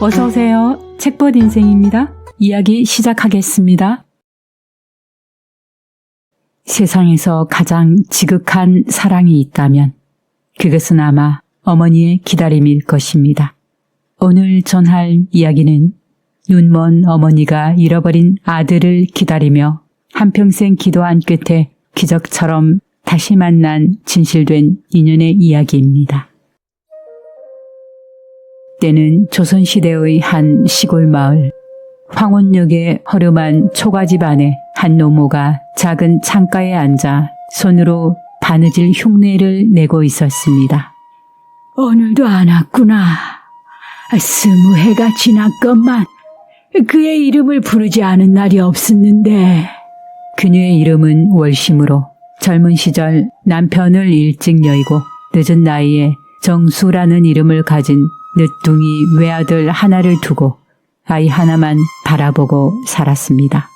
어서오세요. 책벗 인생입니다. 이야기 시작하겠습니다. 세상에서 가장 지극한 사랑이 있다면 그것은 아마 어머니의 기다림일 것입니다. 오늘 전할 이야기는 눈먼 어머니가 잃어버린 아들을 기다리며 한평생 기도한 끝에 기적처럼 다시 만난 진실된 인연의 이야기입니다. 때는 조선시대의 한 시골 마을, 황혼역의 허름한 초가집 안에 한 노모가 작은 창가에 앉아 손으로 바느질 흉내를 내고 있었습니다. 오늘도 안 왔구나. 20해가 지났건만 그의 이름을 부르지 않은 날이 없었는데. 그녀의 이름은 월심으로 젊은 시절 남편을 일찍 여의고 늦은 나이에 정수라는 이름을 가진 늦둥이 외아들 하나를 두고 아이 하나만 바라보고 살았습니다.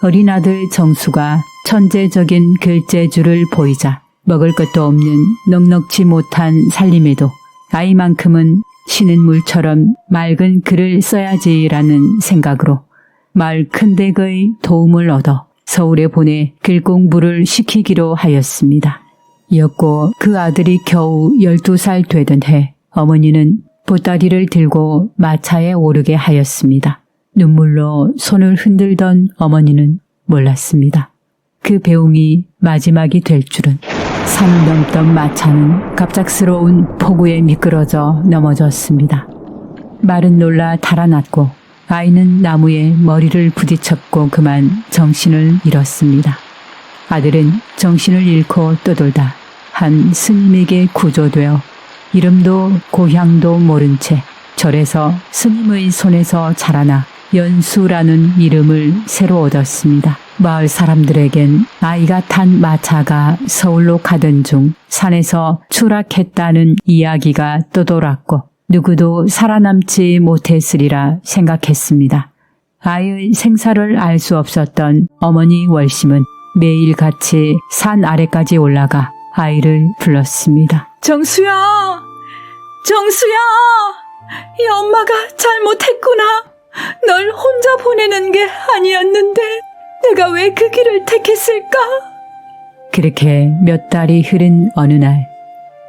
어린 아들 정수가 천재적인 글재주를 보이자 먹을 것도 없는 넉넉지 못한 살림에도 아이만큼은 쉬는 물처럼 맑은 글을 써야지라는 생각으로 마을 큰댁의 도움을 얻어 서울에 보내 글 공부를 시키기로 하였습니다. 이었고 그 아들이 겨우 12살 되던 해 어머니는 보따리를 들고 마차에 오르게 하였습니다. 눈물로 손을 흔들던 어머니는 몰랐습니다. 그 배웅이 마지막이 될 줄은. 산을 넘던 마차는 갑작스러운 폭우에 미끄러져 넘어졌습니다. 말은 놀라 달아났고 아이는 나무에 머리를 부딪혔고 그만 정신을 잃었습니다. 아들은 정신을 잃고 떠돌다 한 스님에게 구조되어 이름도 고향도 모른 채 절에서 스님의 손에서 자라나 연수라는 이름을 새로 얻었습니다. 마을 사람들에겐 아이가 탄 마차가 서울로 가던 중 산에서 추락했다는 이야기가 떠돌았고 누구도 살아남지 못했으리라 생각했습니다. 아이의 생사를 알 수 없었던 어머니 월심은 매일같이 산 아래까지 올라가 아이를 불렀습니다. 정수야! 정수야! 이 엄마가 잘못했구나. 널 혼자 보내는 게 아니었는데 내가 왜 그 길을 택했을까? 그렇게 몇 달이 흐른 어느 날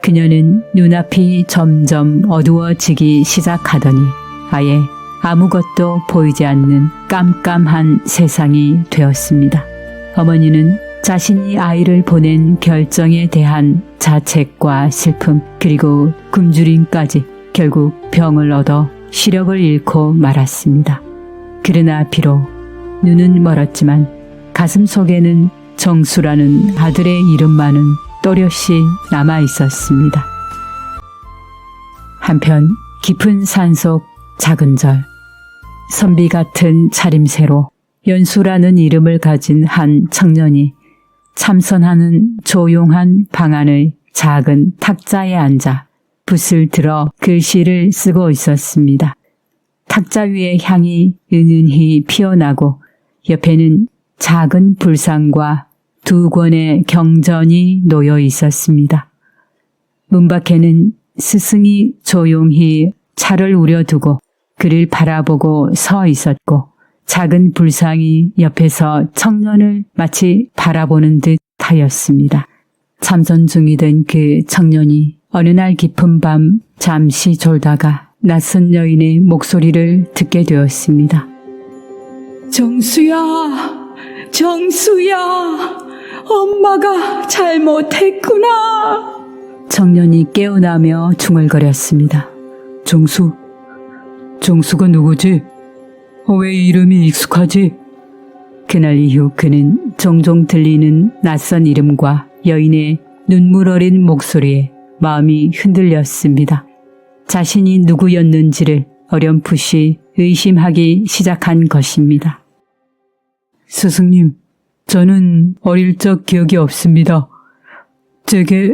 그녀는 눈앞이 점점 어두워지기 시작하더니 아예 아무것도 보이지 않는 깜깜한 세상이 되었습니다. 어머니는 자신이 아이를 보낸 결정에 대한 자책과 슬픔 그리고 굶주림까지 결국 병을 얻어 시력을 잃고 말았습니다. 그러나 비록 눈은 멀었지만 가슴 속에는 정수라는 아들의 이름만은 또렷이 남아 있었습니다. 한편 깊은 산속 작은 절, 선비 같은 차림새로 연수라는 이름을 가진 한 청년이 참선하는 조용한 방 안의 작은 탁자에 앉아 붓을 들어 글씨를 쓰고 있었습니다. 탁자 위에 향이 은은히 피어나고 옆에는 작은 불상과 2권의 경전이 놓여 있었습니다. 문 밖에는 스승이 조용히 차를 우려두고 그를 바라보고 서 있었고 작은 불상이 옆에서 청년을 마치 바라보는 듯 하였습니다. 참선 중이던 그 청년이 어느 날 깊은 밤 잠시 졸다가 낯선 여인의 목소리를 듣게 되었습니다. 정수야! 정수야! 엄마가 잘못했구나. 청년이 깨어나며 중얼거렸습니다. 정수가 누구지? 왜 이름이 익숙하지? 그날 이후 그는 종종 들리는 낯선 이름과 여인의 눈물 어린 목소리에 마음이 흔들렸습니다. 자신이 누구였는지를 어렴풋이 의심하기 시작한 것입니다. 스승님, 저는 어릴 적 기억이 없습니다. 제게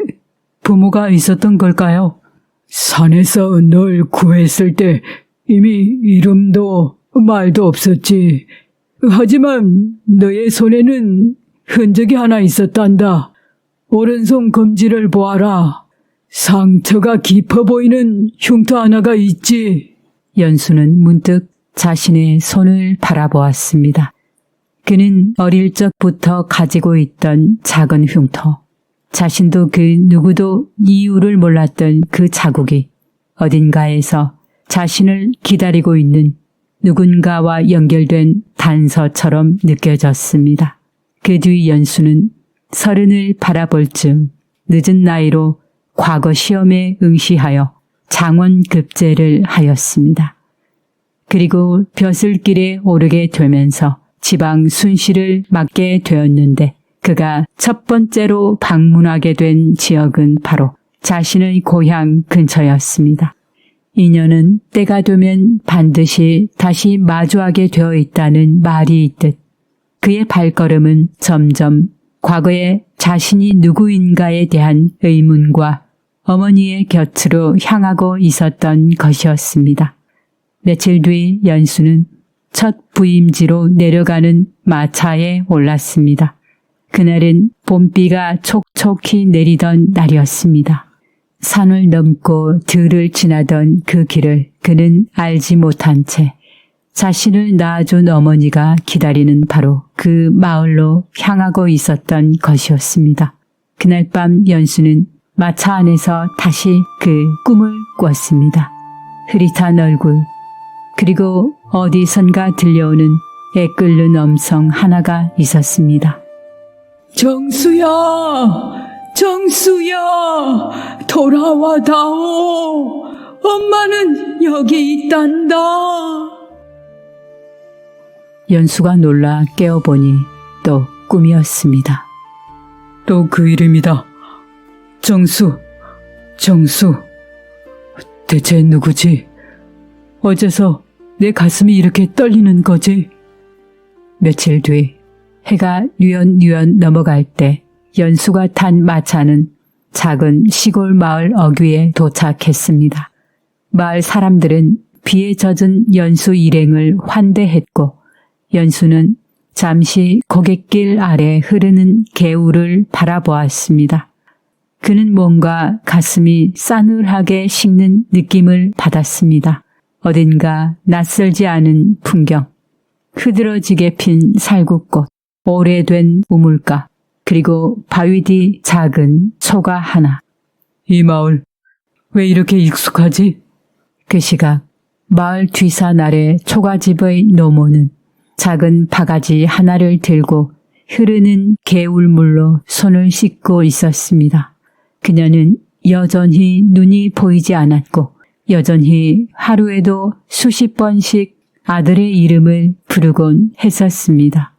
부모가 있었던 걸까요? 산에서 널 구했을 때 이미 이름도 말도 없었지. 하지만 너의 손에는 흔적이 하나 있었단다. 오른손 검지를 보아라. 상처가 깊어 보이는 흉터 하나가 있지. 연수는 문득 자신의 손을 바라보았습니다. 그는 어릴 적부터 가지고 있던 작은 흉터, 자신도 그 누구도 이유를 몰랐던 그 자국이 어딘가에서 자신을 기다리고 있는 누군가와 연결된 단서처럼 느껴졌습니다. 그 뒤 연수는 30을 바라볼 즈음 늦은 나이로 과거 시험에 응시하여 장원급제를 하였습니다. 그리고 벼슬길에 오르게 되면서 지방 순시를 맡게 되었는데 그가 첫 번째로 방문하게 된 지역은 바로 자신의 고향 근처였습니다. 인연은 때가 되면 반드시 다시 마주하게 되어 있다는 말이 있듯 그의 발걸음은 점점 과거에 자신이 누구인가에 대한 의문과 어머니의 곁으로 향하고 있었던 것이었습니다. 며칠 뒤 연수는 첫 부임지로 내려가는 마차에 올랐습니다. 그날은 봄비가 촉촉히 내리던 날이었습니다. 산을 넘고 들을 지나던 그 길을 그는 알지 못한 채 자신을 낳아준 어머니가 기다리는 바로 그 마을로 향하고 있었던 것이었습니다. 그날 밤 연수는 마차 안에서 다시 그 꿈을 꿨습니다. 흐릿한 얼굴, 그리고 어디선가 들려오는 애끓는 음성 하나가 있었습니다. 정수야, 정수야, 돌아와다오. 엄마는 여기 있단다. 연수가 놀라 깨어보니 또 꿈이었습니다. 또 그 이름이다. 정수, 정수. 대체 누구지? 어째서 내 가슴이 이렇게 떨리는 거지? 며칠 뒤 해가 뉘엿뉘엿 넘어갈 때 연수가 탄 마차는 작은 시골 마을 어귀에 도착했습니다. 마을 사람들은 비에 젖은 연수 일행을 환대했고 연수는 잠시 고갯길 아래 흐르는 개울을 바라보았습니다. 그는 뭔가 가슴이 싸늘하게 식는 느낌을 받았습니다. 어딘가 낯설지 않은 풍경, 흐드러지게 핀 살구꽃, 오래된 우물가, 그리고 바위 뒤 작은 초가 하나. 이 마을 왜 이렇게 익숙하지? 그 시각 마을 뒤산 아래 초가집의 노모는 작은 바가지 하나를 들고 흐르는 개울물로 손을 씻고 있었습니다. 그녀는 여전히 눈이 보이지 않았고 여전히 하루에도 수십 번씩 아들의 이름을 부르곤 했었습니다.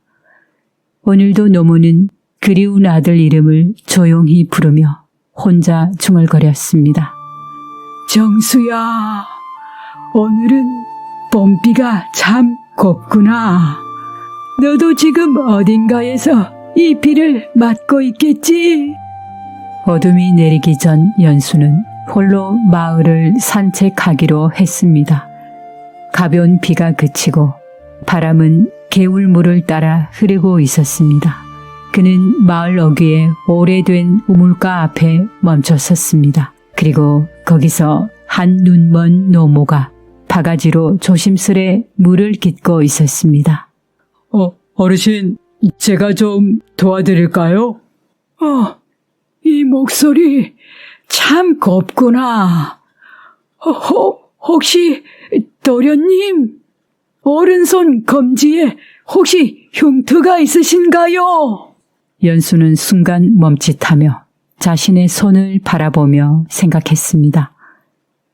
오늘도 노모는 그리운 아들 이름을 조용히 부르며 혼자 중얼거렸습니다. 정수야, 오늘은 봄비가 참 곱구나. 너도 지금 어딘가에서 이 비를 맞고 있겠지? 어둠이 내리기 전 연수는 홀로 마을을 산책하기로 했습니다. 가벼운 비가 그치고 바람은 개울물을 따라 흐르고 있었습니다. 그는 마을 어귀에 오래된 우물가 앞에 멈춰섰습니다. 그리고 거기서 한 눈먼 노모가 바가지로 조심스레 물을 깃고 있었습니다. 어르신, 제가 좀 도와드릴까요? 이 목소리 참 곱구나. 혹시 도련님, 오른손 검지에 혹시 흉터가 있으신가요? 연수는 순간 멈칫하며 자신의 손을 바라보며 생각했습니다.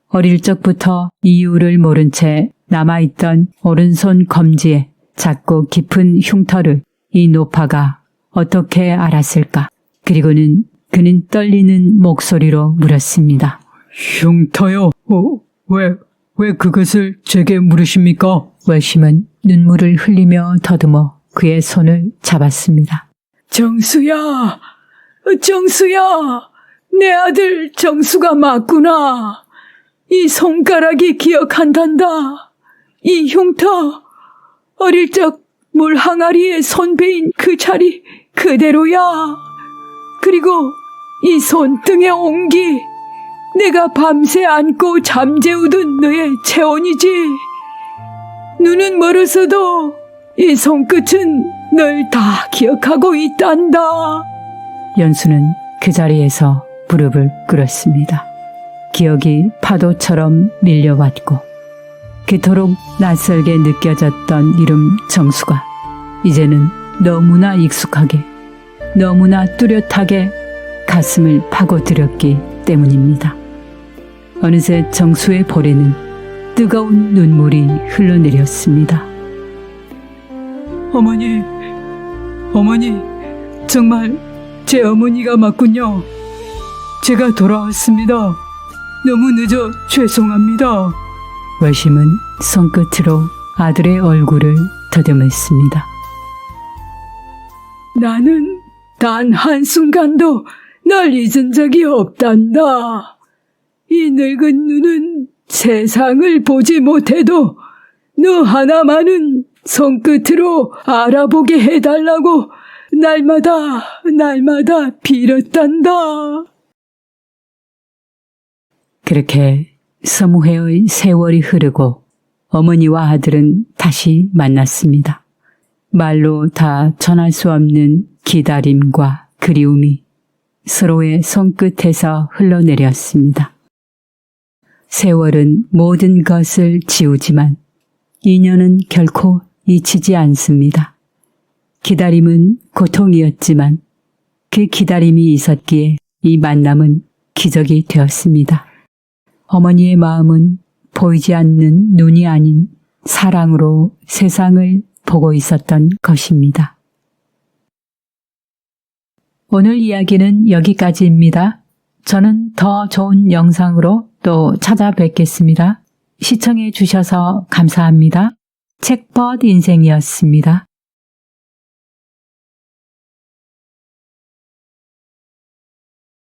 어릴 적부터 이유를 모른 채 남아있던 오른손 검지에 작고 깊은 흉터를 이 노파가 어떻게 알았을까? 그리고는 그는 떨리는 목소리로 물었습니다. 흉터요? 왜 그것을 제게 물으십니까? 월심은 눈물을 흘리며 더듬어 그의 손을 잡았습니다. 정수야, 정수야, 내 아들 정수가 맞구나. 이 손가락이 기억한단다. 이 흉터, 어릴 적 물 항아리에 손 베인 그 자리 그대로야. 그리고 이 손등의 옹기, 내가 밤새 안고 잠재우던 너의 체온이지. 눈은 멀었어도 이 손끝은 널 다 기억하고 있단다. 연수는 그 자리에서 무릎을 꿇었습니다. 기억이 파도처럼 밀려왔고 그토록 낯설게 느껴졌던 이름 정수가 이제는 너무나 익숙하게, 너무나 뚜렷하게 가슴을 파고들였기 때문입니다. 어느새 정수의 볼에는 뜨거운 눈물이 흘러내렸습니다. 어머니, 정말 제 어머니가 맞군요. 제가 돌아왔습니다. 너무 늦어 죄송합니다. 월심은 손끝으로 아들의 얼굴을 더듬었습니다. 나는 단 한순간도 널 잊은 적이 없단다. 이 늙은 눈은 세상을 보지 못해도 너 하나만은 손끝으로 알아보게 해달라고 날마다 빌었단다. 그렇게 서무회의 세월이 흐르고 어머니와 아들은 다시 만났습니다. 말로 다 전할 수 없는 기다림과 그리움이 서로의 손끝에서 흘러내렸습니다. 세월은 모든 것을 지우지만 인연은 결코 잊히지 않습니다. 기다림은 고통이었지만 그 기다림이 있었기에 이 만남은 기적이 되었습니다. 어머니의 마음은 보이지 않는 눈이 아닌 사랑으로 세상을 보고 있었던 것입니다. 오늘 이야기는 여기까지입니다. 저는 더 좋은 영상으로 또 찾아뵙겠습니다. 시청해 주셔서 감사합니다. 책벗 인생이었습니다.